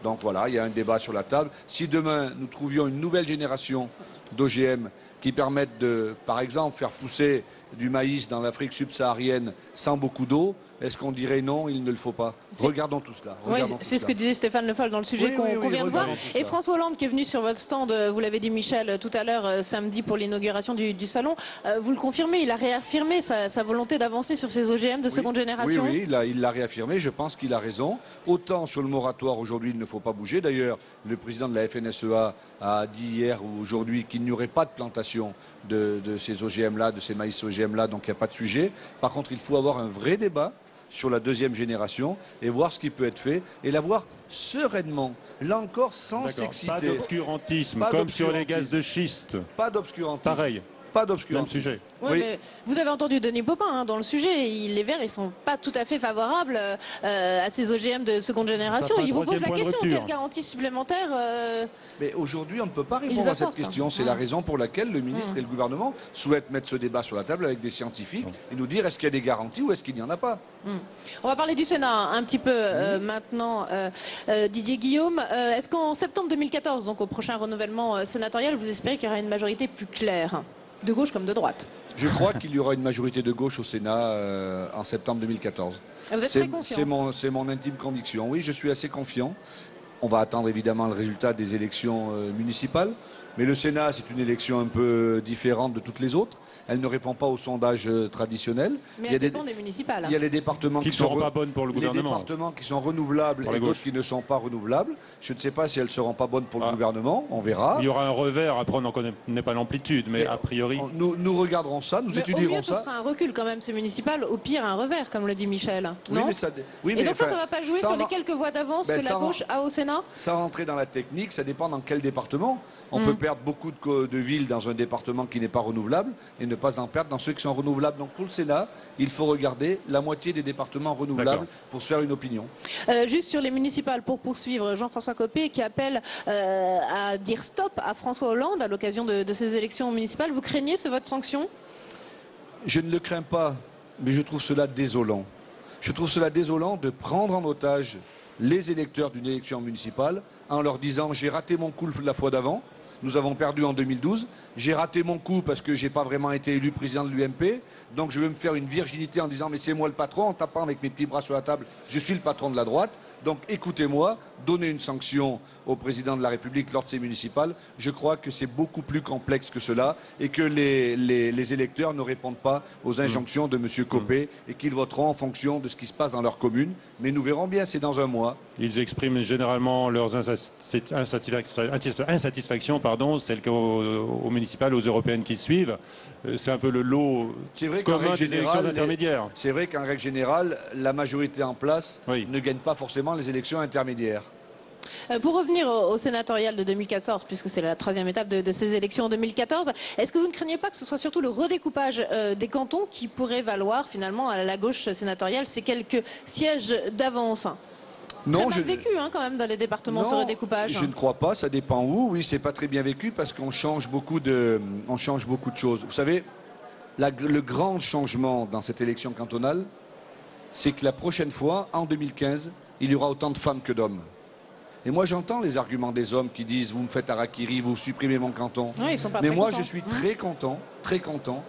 Donc voilà, il y a un débat sur la table. Si demain, nous trouvions une nouvelle génération d'OGM qui permettent de, par exemple, faire pousser du maïs dans l'Afrique subsaharienne sans beaucoup d'eau, est-ce qu'on dirait non, il ne le faut pas? Regardons tout cela. Oui, c'est ce que disait Stéphane Le Foll dans le sujet qu'on vient de voir. Et François Hollande qui est venu sur votre stand, vous l'avez dit Michel tout à l'heure, samedi pour l'inauguration du salon, vous le confirmez, il a réaffirmé sa volonté d'avancer sur ces OGM de seconde génération? Oui, il l'a réaffirmé, je pense qu'il a raison. Autant sur le moratoire aujourd'hui, il ne faut pas bouger. D'ailleurs, le président de la FNSEA a dit hier ou aujourd'hui qu'il n'y aurait pas de plantation de ces OGM-là, de ces maïs OGM-là, donc il n'y a pas de sujet. Par contre, il faut avoir un vrai débat sur la deuxième génération et voir ce qui peut être fait et la voir sereinement, là encore sans s'exciter. Pas d'obscurantisme, comme sur les gaz de schiste. Pas d'obscurantisme. Pareil. Pas d'obscurantisme. Même sujet. Oui, mais vous avez entendu Denis Popin dans le sujet. Les Verts, ils sont pas tout à fait favorables à ces OGM de seconde génération. Ils vous posent la question, quelle garantie supplémentaire Mais aujourd'hui, on ne peut pas répondre à cette question. C'est la raison pour laquelle le ministre et le gouvernement souhaitent mettre ce débat sur la table avec des scientifiques et nous dire est-ce qu'il y a des garanties ou est-ce qu'il n'y en a pas. On va parler du Sénat un petit peu maintenant. Didier Guillaume, est-ce qu'en septembre 2014, donc au prochain renouvellement sénatorial, vous espérez qu'il y aura une majorité plus claire, de gauche comme de droite? Je crois qu'il y aura une majorité de gauche au Sénat en septembre 2014. Vous êtes très confiant? C'est mon intime conviction. Oui, je suis assez confiant. On va attendre évidemment le résultat des élections municipales. Mais le Sénat, c'est une élection un peu différente de toutes les autres. Elle ne répond pas aux sondages traditionnels. Mais elle dépend des municipales. Il y a les départements qui ne seront pas bonnes pour le gouvernement. Les départements qui sont renouvelables et d'autres qui ne sont pas renouvelables. Je ne sais pas si elles ne seront pas bonnes pour le gouvernement. On verra. Il y aura un revers. Après, on n'en connaît pas l'amplitude. Mais a priori... Nous regarderons ça. Nous étudierons ça. Au mieux, ce sera un recul quand même, ces municipales. Au pire, un revers, comme le dit Michel. Oui, non mais et donc ça ne va pas jouer sur les quelques voix d'avance que la gauche a au Sénat? Sans rentrer dans la technique, ça dépend dans quel département. On peut perdre beaucoup de villes dans un département qui n'est pas renouvelable et ne pas en perdre dans ceux qui sont renouvelables. Donc pour le Sénat, il faut regarder la moitié des départements renouvelables pour se faire une opinion. Juste sur les municipales, pour poursuivre, Jean-François Copé qui appelle à dire stop à François Hollande à l'occasion de ces élections municipales. Vous craignez ce vote sanction? Je ne le crains pas, mais je trouve cela désolant. Je trouve cela désolant de prendre en otage les électeurs d'une élection municipale en leur disant j'ai raté mon coup la fois d'avant. Nous avons perdu en 2012. J'ai raté mon coup parce que je n'ai pas vraiment été élu président de l'UMP. Donc je vais me faire une virginité en disant mais c'est moi le patron, en tapant avec mes petits bras sur la table, je suis le patron de la droite. Donc écoutez-moi, donnez une sanction au président de la République lors de ces municipales. Je crois que c'est beaucoup plus complexe que cela et que les électeurs ne répondent pas aux injonctions de M. Copé et qu'ils voteront en fonction de ce qui se passe dans leur commune. Mais nous verrons bien, c'est dans un mois. Ils expriment généralement leurs insatisfactions, celles aux municipales, aux européennes qui suivent. C'est un peu le lot commun des élections intermédiaires. C'est vrai qu'en règle générale, la majorité en place ne gagne pas forcément les élections intermédiaires. Pour revenir au sénatorial de 2014, puisque c'est la 3e étape de ces élections en 2014, est-ce que vous ne craignez pas que ce soit surtout le redécoupage des cantons qui pourrait valoir finalement à la gauche sénatoriale ces quelques sièges d'avance? Non, très mal vécu quand même dans les départements ce redécoupage. Je ne crois pas, ça dépend où. Oui, c'est pas très bien vécu parce qu'on change beaucoup de choses. Vous savez, le grand changement dans cette élection cantonale, c'est que la prochaine fois, en 2015, il y aura autant de femmes que d'hommes. Et moi, j'entends les arguments des hommes qui disent « vous me faites harakiri, vous supprimez mon canton oui, ils sont pas ». Mais moi, contents. Je suis très content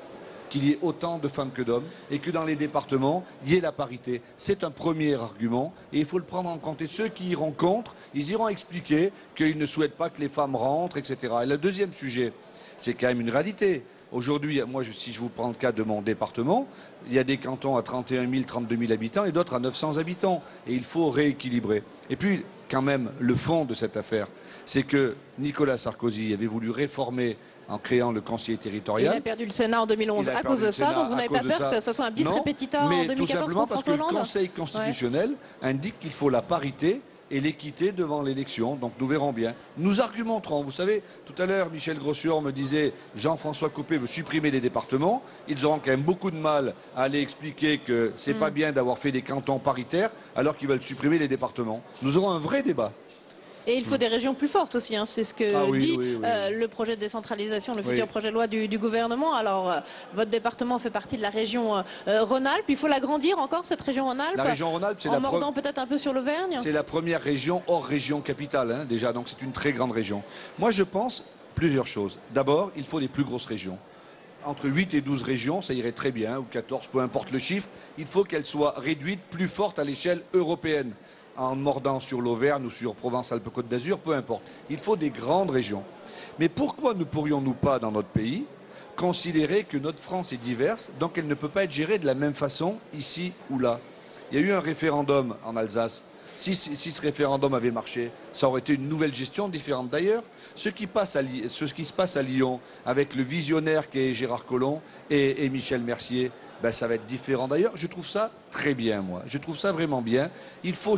qu'il y ait autant de femmes que d'hommes et que dans les départements, il y ait la parité. C'est un premier argument et il faut le prendre en compte. Et ceux qui iront contre, ils iront expliquer qu'ils ne souhaitent pas que les femmes rentrent, etc. Et le deuxième sujet, c'est quand même une réalité. Aujourd'hui, moi, si je vous prends le cas de mon département, il y a des cantons à 31 000, 32 000 habitants et d'autres à 900 habitants. Et il faut rééquilibrer. Et puis, quand même, le fond de cette affaire, c'est que Nicolas Sarkozy avait voulu réformer en créant le conseiller territorial. Il a perdu le Sénat en 2011 à cause de ça, donc vous n'avez pas peur que ça soit un bis repetita en 2014 tout simplement pour parce que François Hollande? le Conseil constitutionnel indique qu'il faut la parité et l'équité devant l'élection. Donc nous verrons bien. Nous argumenterons. Vous savez, tout à l'heure, Michel Grossuor me disait Jean-François Copé veut supprimer les départements. Ils auront quand même beaucoup de mal à aller expliquer que c'est pas bien d'avoir fait des cantons paritaires alors qu'ils veulent supprimer les départements. Nous aurons un vrai débat. Et il faut des régions plus fortes aussi, c'est ce que dit le projet de décentralisation, le futur projet de loi du gouvernement. Alors, votre département fait partie de la région Rhône-Alpes. Il faut l'agrandir encore, cette région Rhône-Alpes. La région Rhône-Alpes, c'est en mordant peut-être un peu sur l'Auvergne. C'est la première région hors région capitale, déjà. Donc c'est une très grande région. Moi, je pense plusieurs choses. D'abord, il faut des plus grosses régions. Entre 8 et 12 régions, ça irait très bien, ou 14, peu importe le chiffre. Il faut qu'elles soient réduites, plus fortes à l'échelle européenne. En mordant sur l'Auvergne ou sur Provence-Alpes-Côte d'Azur, peu importe. Il faut des grandes régions. Mais pourquoi ne pourrions-nous pas, dans notre pays, considérer que notre France est diverse, donc elle ne peut pas être gérée de la même façon ici ou là? Il y a eu un référendum en Alsace. Si ce référendum avait marché, ça aurait été une nouvelle gestion différente. D'ailleurs, ce qui se passe à Lyon avec le visionnaire qui est Gérard Collomb et Michel Mercier, ben, ça va être différent. D'ailleurs, je trouve ça très bien, moi. Je trouve ça vraiment bien. Il faut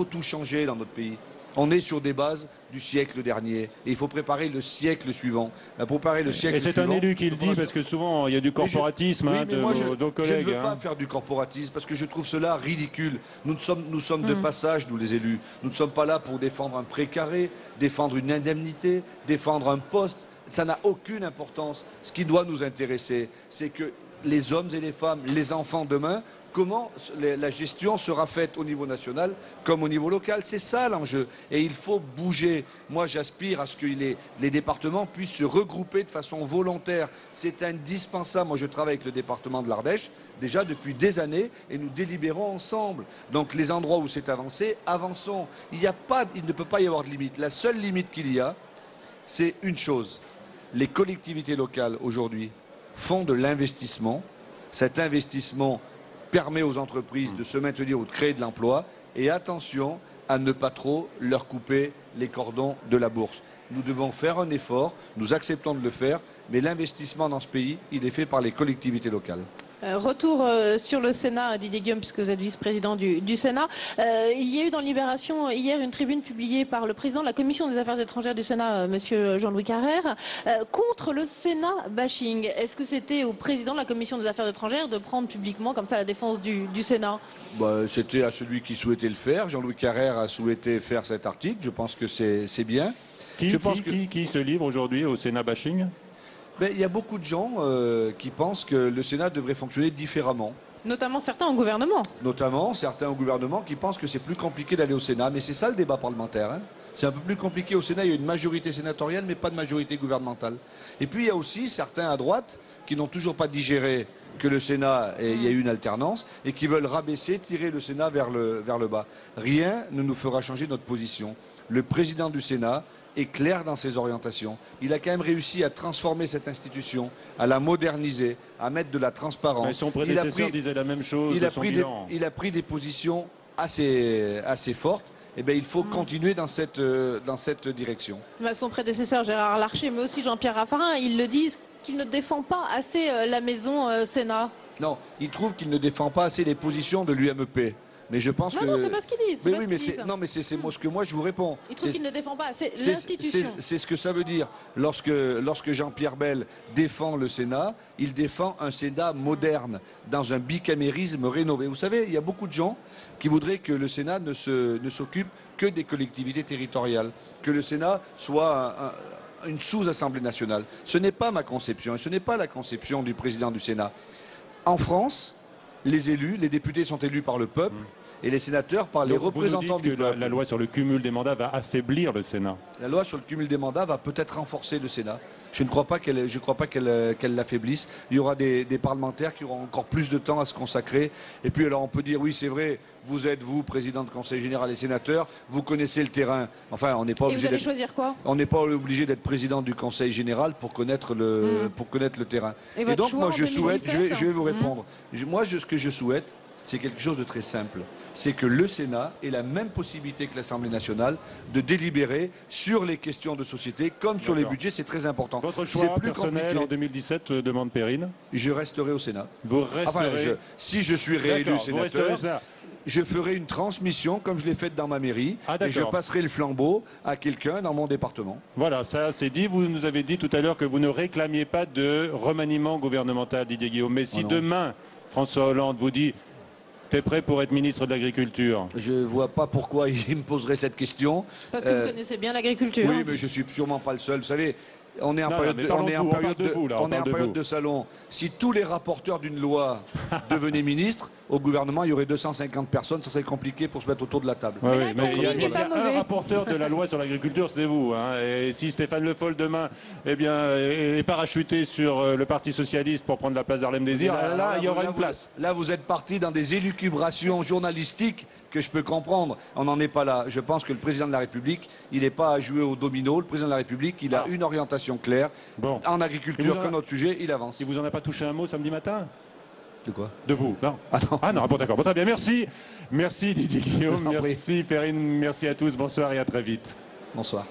tout changer dans notre pays. On est sur des bases du siècle dernier. Et il faut préparer le siècle suivant. Pour préparer le siècle suivant... Et c'est un élu qui le dit, parce que souvent, il y a du corporatisme de nos collègues. Je ne veux pas faire du corporatisme, parce que je trouve cela ridicule. Nous sommes de passage, nous les élus. Nous ne sommes pas là pour défendre un précaré, défendre une indemnité, défendre un poste. Ça n'a aucune importance. Ce qui doit nous intéresser, c'est que les hommes et les femmes, les enfants demain, comment la gestion sera faite au niveau national comme au niveau local. C'est ça l'enjeu. Et il faut bouger. Moi, j'aspire à ce que les départements puissent se regrouper de façon volontaire. C'est indispensable. Moi, je travaille avec le département de l'Ardèche déjà depuis des années et nous délibérons ensemble. Donc, les endroits où c'est avancé, avançons. Il ne peut pas y avoir de limite. La seule limite qu'il y a, c'est une chose. Les collectivités locales, aujourd'hui, font de l'investissement. Cet investissement permet aux entreprises de se maintenir ou de créer de l'emploi. Et attention à ne pas trop leur couper les cordons de la bourse. Nous devons faire un effort, nous acceptons de le faire, mais l'investissement dans ce pays, il est fait par les collectivités locales. Retour sur le Sénat, Didier Guillaume, puisque vous êtes vice-président du Sénat. Il y a eu dans Libération hier une tribune publiée par le président de la Commission des Affaires étrangères du Sénat, monsieur Jean-Louis Carrère, contre le Sénat bashing. Est-ce que c'était au président de la Commission des Affaires étrangères de prendre publiquement comme ça la défense du Sénat? C'était à celui qui souhaitait le faire. Jean-Louis Carrère a souhaité faire cet article. Je pense que c'est bien. Qui se livre aujourd'hui au Sénat bashing? Il y a beaucoup de gens qui pensent que le Sénat devrait fonctionner différemment. Notamment certains au gouvernement. Notamment certains au gouvernement qui pensent que c'est plus compliqué d'aller au Sénat. Mais c'est ça le débat parlementaire. Hein. C'est un peu plus compliqué au Sénat. Il y a une majorité sénatoriale, mais pas de majorité gouvernementale. Et puis il y a aussi certains à droite qui n'ont toujours pas digéré que le Sénat, il y a eu une alternance, et qui veulent rabaisser, tirer le Sénat vers le bas. Rien ne nous fera changer notre position. Le président du Sénat est clair dans ses orientations. Il a quand même réussi à transformer cette institution, à la moderniser, à mettre de la transparence. Mais son prédécesseur disait la même chose de son bilan. Il a pris des positions assez fortes. Eh bien, il faut continuer dans cette direction. Son prédécesseur Gérard Larcher, mais aussi Jean-Pierre Raffarin, ils le disent qu'il ne défend pas assez la maison Sénat. Non, il trouve qu'il ne défend pas assez les positions de l'UMP. Mais je pense que... Non, c'est pas ce qu'ils disent. Mais c'est ce que moi je vous réponds. Il trouve qu'il ne défend pas assez l'institution. C'est ce que ça veut dire. Lorsque Jean-Pierre Bel défend le Sénat, il défend un Sénat moderne, dans un bicamérisme rénové. Vous savez, il y a beaucoup de gens qui voudraient que le Sénat ne s'occupe que des collectivités territoriales, que le Sénat soit une sous-assemblée nationale. Ce n'est pas ma conception, et ce n'est pas la conception du président du Sénat. En France, les élus, les députés sont élus par le peuple et les sénateurs par les représentants du peuple. La loi sur le cumul des mandats va affaiblir le Sénat. La loi sur le cumul des mandats va peut-être renforcer le Sénat. Je ne crois pas qu'elle l'affaiblisse. Il y aura des parlementaires qui auront encore plus de temps à se consacrer. Et puis alors on peut dire oui c'est vrai, vous, président de Conseil général et sénateur, vous connaissez le terrain. Enfin on n'est pas obligé. Et vous allez choisir quoi? On n'est pas obligé d'être président du Conseil général pour connaître le terrain. Et donc moi je souhaite, 2017, je vais vous répondre. Moi ce que je souhaite, c'est quelque chose de très simple. C'est que le Sénat ait la même possibilité que l'Assemblée nationale de délibérer sur les questions de société, comme sur les budgets, c'est très important. Votre choix personnel en 2017 demande Perrine? Je resterai au Sénat. Vous resterez si je suis réélu sénateur, je ferai une transmission, comme je l'ai faite dans ma mairie, et je passerai le flambeau à quelqu'un dans mon département. Voilà, ça c'est dit. Vous nous avez dit tout à l'heure que vous ne réclamiez pas de remaniement gouvernemental, Didier Guillaume. Mais si demain, François Hollande vous dit... T'es prêt pour être ministre de l'Agriculture? Je ne vois pas pourquoi il me poserait cette question. Parce que vous connaissez bien l'agriculture. Oui, mais je ne suis sûrement pas le seul. Vous savez, on est en période de salon. Si tous les rapporteurs d'une loi devenaient ministres, au gouvernement, il y aurait 250 personnes. Ça serait compliqué pour se mettre autour de la table. Oui, mais il y a un rapporteur de la loi sur l'agriculture, c'est vous. Hein. Et si Stéphane Le Foll, demain, est parachuté sur le Parti Socialiste pour prendre la place d'Harlem Désir, là, il y aura une place. Là, vous êtes parti dans des élucubrations journalistiques que je peux comprendre. On n'en est pas là. Je pense que le président de la République, il n'est pas à jouer au domino. Le président de la République, il a une orientation claire. En agriculture, comme notre sujet, il avance. Il vous en a pas touché un mot samedi matin? De quoi? De vous, non? Ah non, bon d'accord. Bon, très bien, merci. Merci Didier Guillaume, merci Perrine, merci à tous, bonsoir et à très vite. Bonsoir.